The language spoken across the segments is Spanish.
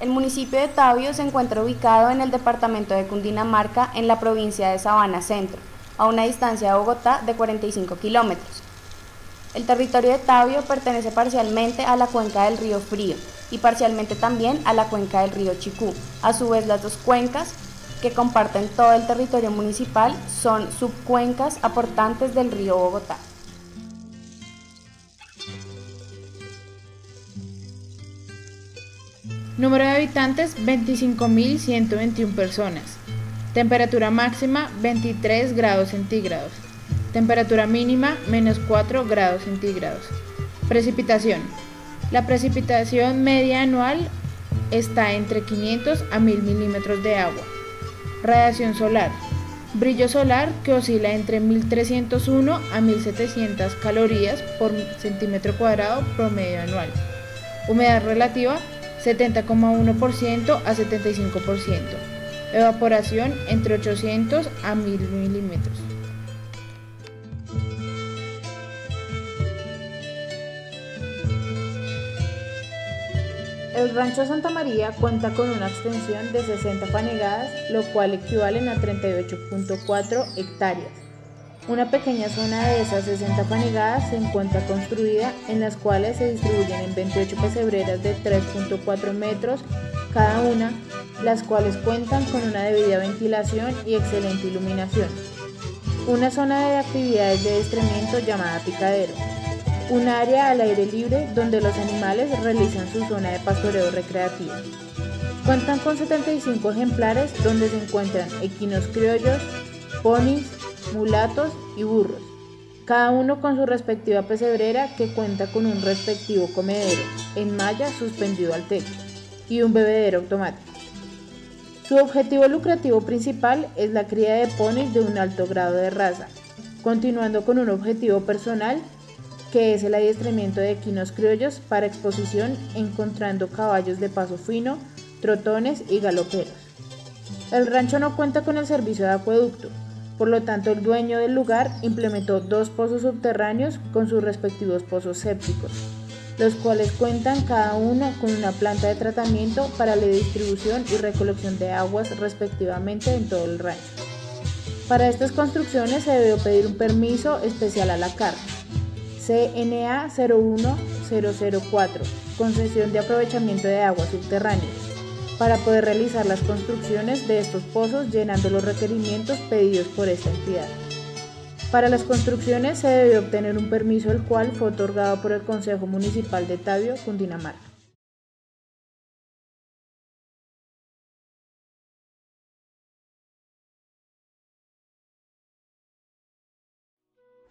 El municipio de Tabio se encuentra ubicado en el departamento de Cundinamarca, en la provincia de Sabana Centro, a una distancia de Bogotá de 45 kilómetros. El territorio de Tabio pertenece parcialmente a la cuenca del río Frío y parcialmente también a la cuenca del río Chicú. A su vez, las dos cuencas que comparten todo el territorio municipal son subcuencas aportantes del río Bogotá. Número de habitantes 25.121 personas. Temperatura máxima 23 grados centígrados. Temperatura mínima -4 grados centígrados. Precipitación. La precipitación media anual está entre 500 a 1000 milímetros de agua. Radiación solar. Brillo solar que oscila entre 1301 a 1700 calorías por centímetro cuadrado promedio anual. Humedad relativa 70,1% a 75%. Evaporación entre 800 a 1000 milímetros. El Rancho Santa María cuenta con una extensión de 60 fanegadas, lo cual equivalen a 38.4 hectáreas. Una pequeña zona de esas 60 fanegadas se encuentra construida, en las cuales se distribuyen en 28 pesebreras de 3.4 metros cada una, las cuales cuentan con una debida ventilación y excelente iluminación. Una zona de actividades de adiestramiento llamada picadero. Un área al aire libre donde los animales realizan su zona de pastoreo recreativo. Cuentan con 75 ejemplares donde se encuentran equinos criollos, ponis, mulatos y burros, cada uno con su respectiva pesebrera que cuenta con un respectivo comedero en malla suspendido al techo y un bebedero automático. Su objetivo lucrativo principal es la cría de ponis de un alto grado de raza, continuando con un objetivo personal que es el adiestramiento de equinos criollos para exposición, encontrando caballos de paso fino, trotones y galoperos. El rancho no cuenta con el servicio de acueducto, por lo tanto el dueño del lugar implementó 2 pozos subterráneos con sus respectivos pozos sépticos, los cuales cuentan cada uno con una planta de tratamiento para la distribución y recolección de aguas respectivamente en todo el rancho. Para estas construcciones se debió pedir un permiso especial a la CAR, CNA 01004, concesión de aprovechamiento de aguas subterráneas, para poder realizar las construcciones de estos pozos llenando los requerimientos pedidos por esta entidad. Para las construcciones se debió obtener un permiso, el cual fue otorgado por el Consejo Municipal de Tabio, Cundinamarca.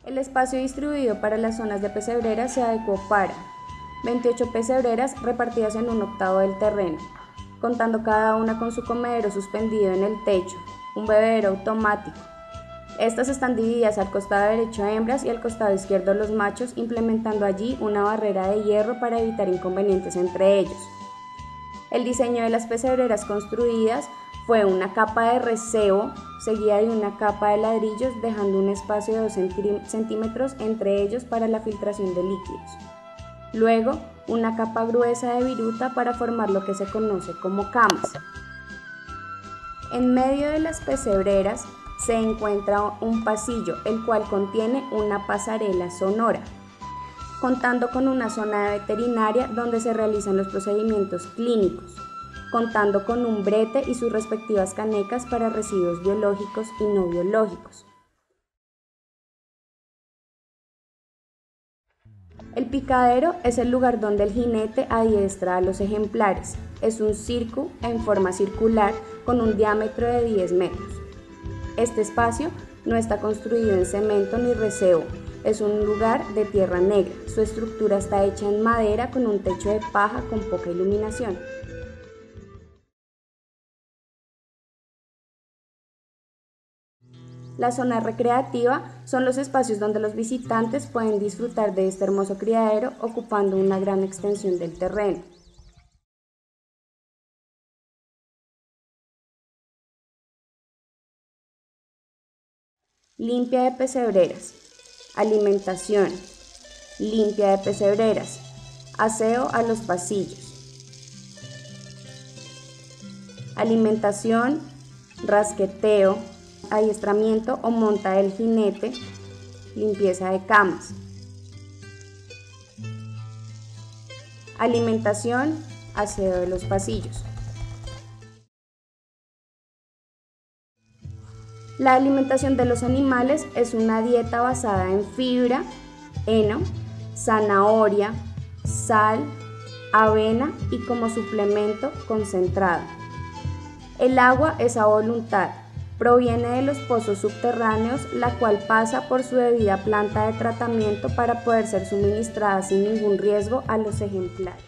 El espacio distribuido para las zonas de pesebreras se adecuó para 28 pesebreras repartidas en 1/8 del terreno, contando cada una con su comedero suspendido en el techo, un bebedero automático. Estas están divididas al costado derecho hembras y al costado izquierdo los machos, implementando allí una barrera de hierro para evitar inconvenientes entre ellos. El diseño de las pesebreras construidas fue una capa de recebo seguida de una capa de ladrillos, dejando un espacio de 2 centímetros entre ellos para la filtración de líquidos. Luego, una capa gruesa de viruta para formar lo que se conoce como camas. En medio de las pesebreras se encuentra un pasillo, el cual contiene una pasarela sonora, contando con una zona de veterinaria donde se realizan los procedimientos clínicos, contando con un brete y sus respectivas canecas para residuos biológicos y no biológicos. El picadero es el lugar donde el jinete adiestra a los ejemplares. Es un circo en forma circular con un diámetro de 10 metros. Este espacio no está construido en cemento ni recebo, es un lugar de tierra negra. Su estructura está hecha en madera con un techo de paja con poca iluminación. La zona recreativa son los espacios donde los visitantes pueden disfrutar de este hermoso criadero ocupando una gran extensión del terreno. Limpia de pesebreras, alimentación, limpia de pesebreras, aseo a los pasillos. alimentación, rasqueteo, adiestramiento o monta del jinete, limpieza de camas. Alimentación, aseo de los pasillos. La alimentación de los animales es una dieta basada en fibra, heno, zanahoria, sal, avena y como suplemento concentrado. El agua es a voluntad, proviene de los pozos subterráneos, la cual pasa por su debida planta de tratamiento para poder ser suministrada sin ningún riesgo a los ejemplares.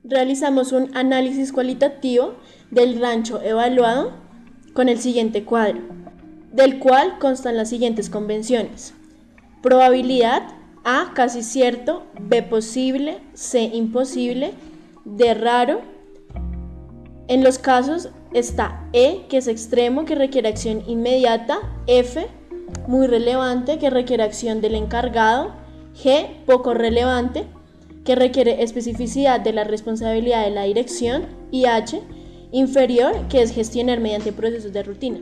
Realizamos un análisis cualitativo del rancho evaluado con el siguiente cuadro, del cual constan las siguientes convenciones. Probabilidad: A, casi cierto; B, posible; C, imposible; D, raro. En los casos está E, que es extremo, que requiere acción inmediata; F, muy relevante, que requiere acción del encargado; G, poco relevante, que requiere especificidad de la responsabilidad de la dirección; y H, inferior, que es gestionar mediante procesos de rutina.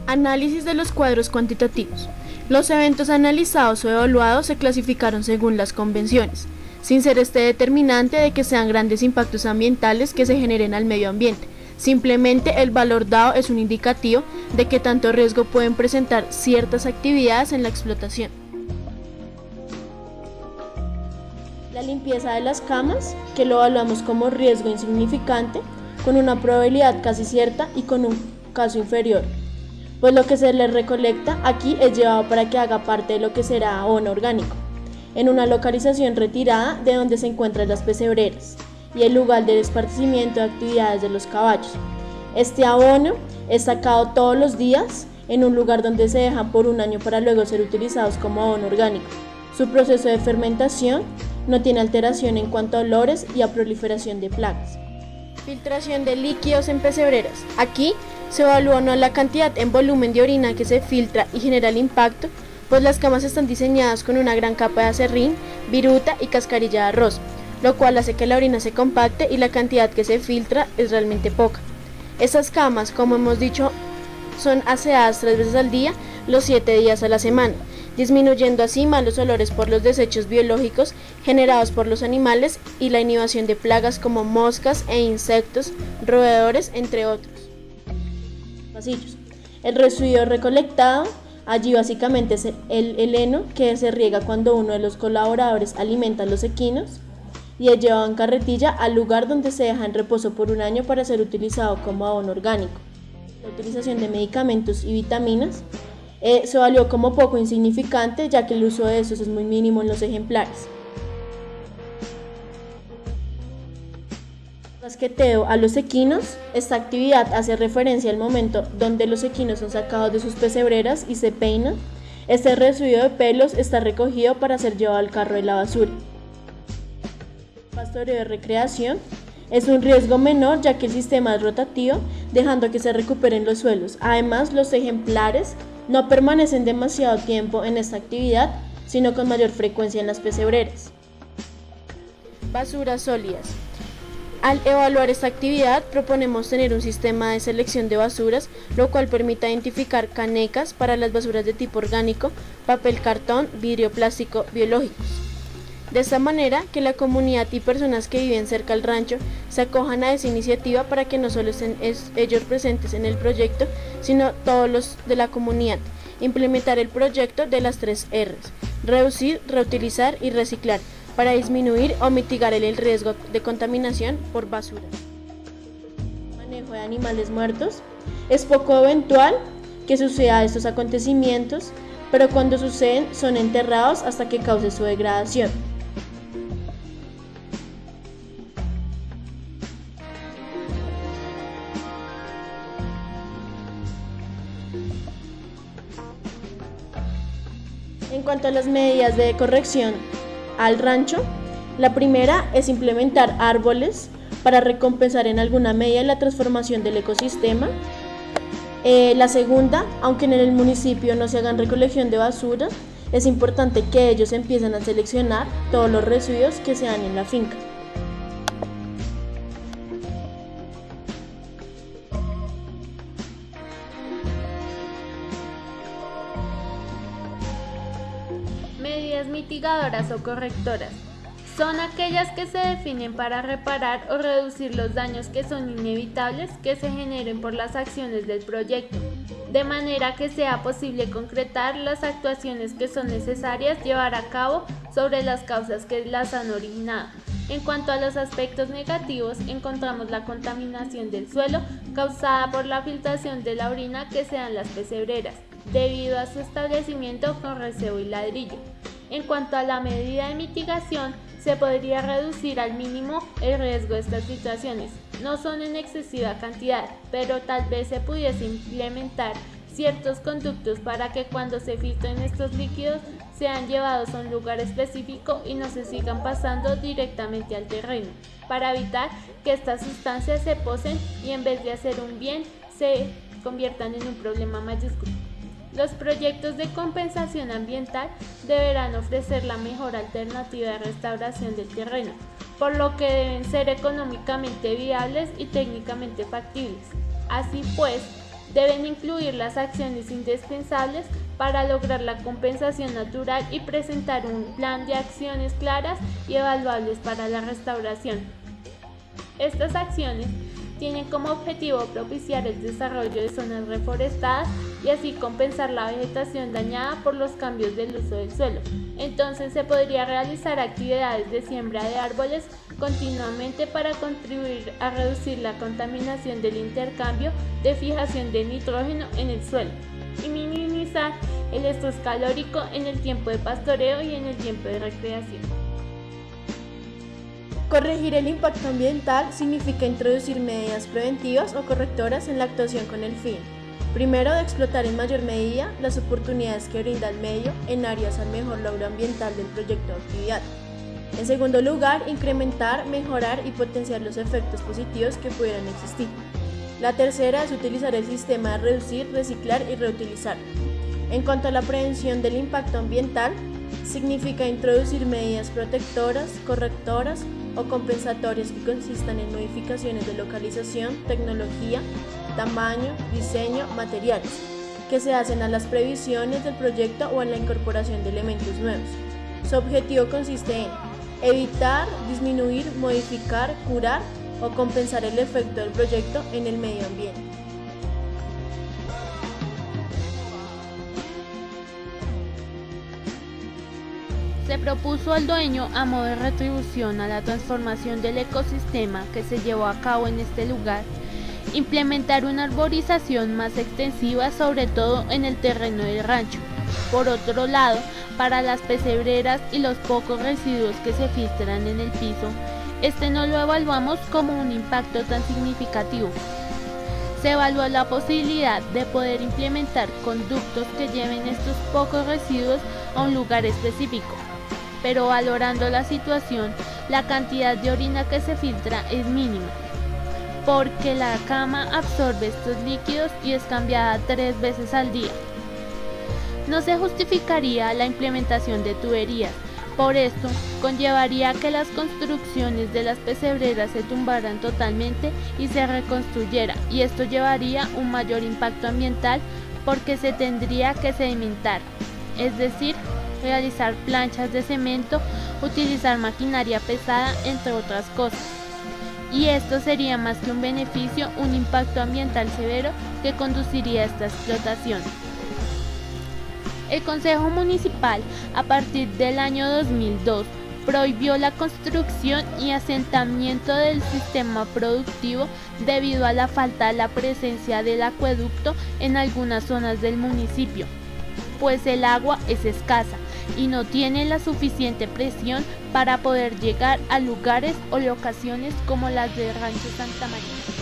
Análisis de los cuadros cuantitativos. Los eventos analizados o evaluados se clasificaron según las convenciones, sin ser este determinante de que sean grandes impactos ambientales que se generen al medio ambiente. Simplemente el valor dado es un indicativo de qué tanto riesgo pueden presentar ciertas actividades en la explotación. La limpieza de las camas, que lo evaluamos como riesgo insignificante, con una probabilidad casi cierta y con un caso inferior, pues lo que se le recolecta aquí es llevado para que haga parte de lo que será abono orgánico, en una localización retirada de donde se encuentran las pesebreras y el lugar del esparcimiento de actividades de los caballos. Este abono es sacado todos los días en un lugar donde se dejan por un año para luego ser utilizados como abono orgánico. Su proceso de fermentación no tiene alteración en cuanto a olores y a proliferación de plagas. Filtración de líquidos en pesebreras. Aquí se evalúa no la cantidad en volumen de orina que se filtra y genera el impacto, pues las camas están diseñadas con una gran capa de acerrín, viruta y cascarilla de arroz, lo cual hace que la orina se compacte y la cantidad que se filtra es realmente poca. Estas camas, como hemos dicho, son aseadas 3 veces al día, los 7 días a la semana, disminuyendo así malos olores por los desechos biológicos generados por los animales y la inhibición de plagas como moscas e insectos, roedores, entre otros. Pasillos. El residuo recolectado, allí básicamente es el heno que se riega cuando uno de los colaboradores alimenta a los equinos y es llevado en carretilla al lugar donde se deja en reposo por un año para ser utilizado como abono orgánico. La utilización de medicamentos y vitaminas se evaluó como poco insignificante, ya que el uso de estos es muy mínimo en los ejemplares. Rasqueteo a los equinos. Esta actividad hace referencia al momento donde los equinos son sacados de sus pesebreras y se peinan. Este residuo de pelos está recogido para ser llevado al carro de la basura. Pastoreo de recreación. Es un riesgo menor, ya que el sistema es rotativo, dejando que se recuperen los suelos. Además, los ejemplares no permanecen demasiado tiempo en esta actividad, sino con mayor frecuencia en las pesebreras. Basuras sólidas. Al evaluar esta actividad, proponemos tener un sistema de selección de basuras, lo cual permita identificar canecas para las basuras de tipo orgánico, papel cartón, vidrio plástico, biológicos. De esta manera, que la comunidad y personas que viven cerca al rancho se acojan a esa iniciativa para que no solo estén ellos presentes en el proyecto, sino todos los de la comunidad. Implementar el proyecto de las 3 R's: reducir, reutilizar y reciclar, para disminuir o mitigar el riesgo de contaminación por basura. Manejo de animales muertos. Es poco eventual que suceda estos acontecimientos, pero cuando suceden son enterrados hasta que cause su degradación. En cuanto a las medidas de corrección al rancho, la primera es implementar árboles para recompensar en alguna medida la transformación del ecosistema. La segunda, aunque en el municipio no se hagan recolección de basura, es importante que ellos empiecen a seleccionar todos los residuos que se dan en la finca. Medidas mitigadoras o correctoras. Son aquellas que se definen para reparar o reducir los daños que son inevitables que se generen por las acciones del proyecto, de manera que sea posible concretar las actuaciones que son necesarias llevar a cabo sobre las causas que las han originado. En cuanto a los aspectos negativos, encontramos la contaminación del suelo causada por la filtración de la orina que se da en las pesebreras, debido a su establecimiento con recebo y ladrillo. En cuanto a la medida de mitigación, se podría reducir al mínimo el riesgo de estas situaciones. No son en excesiva cantidad, pero tal vez se pudiese implementar ciertos conductos para que cuando se filtren estos líquidos sean llevados a un lugar específico y no se sigan pasando directamente al terreno, para evitar que estas sustancias se posen y en vez de hacer un bien se conviertan en un problema mayúsculo. Los proyectos de compensación ambiental deberán ofrecer la mejor alternativa de restauración del terreno, por lo que deben ser económicamente viables y técnicamente factibles. Así pues, deben incluir las acciones indispensables para lograr la compensación natural y presentar un plan de acciones claras y evaluables para la restauración. Estas acciones tienen como objetivo propiciar el desarrollo de zonas reforestadas y así compensar la vegetación dañada por los cambios del uso del suelo. Entonces se podría realizar actividades de siembra de árboles continuamente para contribuir a reducir la contaminación del intercambio de fijación de nitrógeno en el suelo y minimizar el estrés calórico en el tiempo de pastoreo y en el tiempo de recreación. Corregir el impacto ambiental significa introducir medidas preventivas o correctoras en la actuación con el fin, primero, de explotar en mayor medida las oportunidades que brinda el medio en áreas al mejor logro ambiental del proyecto de actividad. En segundo lugar, incrementar, mejorar y potenciar los efectos positivos que pudieran existir. La tercera es utilizar el sistema de reducir, reciclar y reutilizar. En cuanto a la prevención del impacto ambiental, significa introducir medidas protectoras, correctoras o compensatorias que consistan en modificaciones de localización, tecnología, tamaño, diseño, materiales, que se hacen a las previsiones del proyecto o en la incorporación de elementos nuevos. Su objetivo consiste en evitar, disminuir, modificar, curar o compensar el efecto del proyecto en el medio ambiente. Se propuso al dueño, a modo de retribución a la transformación del ecosistema que se llevó a cabo en este lugar, implementar una arborización más extensiva, sobre todo en el terreno del rancho. Por otro lado, para las pesebreras y los pocos residuos que se filtran en el piso, no lo evaluamos como un impacto tan significativo. Se evaluó la posibilidad de poder implementar conductos que lleven estos pocos residuos a un lugar específico, pero valorando la situación, la cantidad de orina que se filtra es mínima, porque la cama absorbe estos líquidos y es cambiada 3 veces al día. No se justificaría la implementación de tuberías, por esto conllevaría que las construcciones de las pesebreras se tumbaran totalmente y se reconstruyera, y esto llevaría un mayor impacto ambiental porque se tendría que sedimentar, es decir, realizar planchas de cemento, utilizar maquinaria pesada, entre otras cosas. Y esto sería más que un beneficio, un impacto ambiental severo que conduciría a esta explotación. El Consejo Municipal, a partir del año 2002, prohibió la construcción y asentamiento del sistema productivo debido a la falta de la presencia del acueducto en algunas zonas del municipio, pues el agua es escasa y no tiene la suficiente presión para poder llegar a lugares o locaciones como las del Rancho Santa María.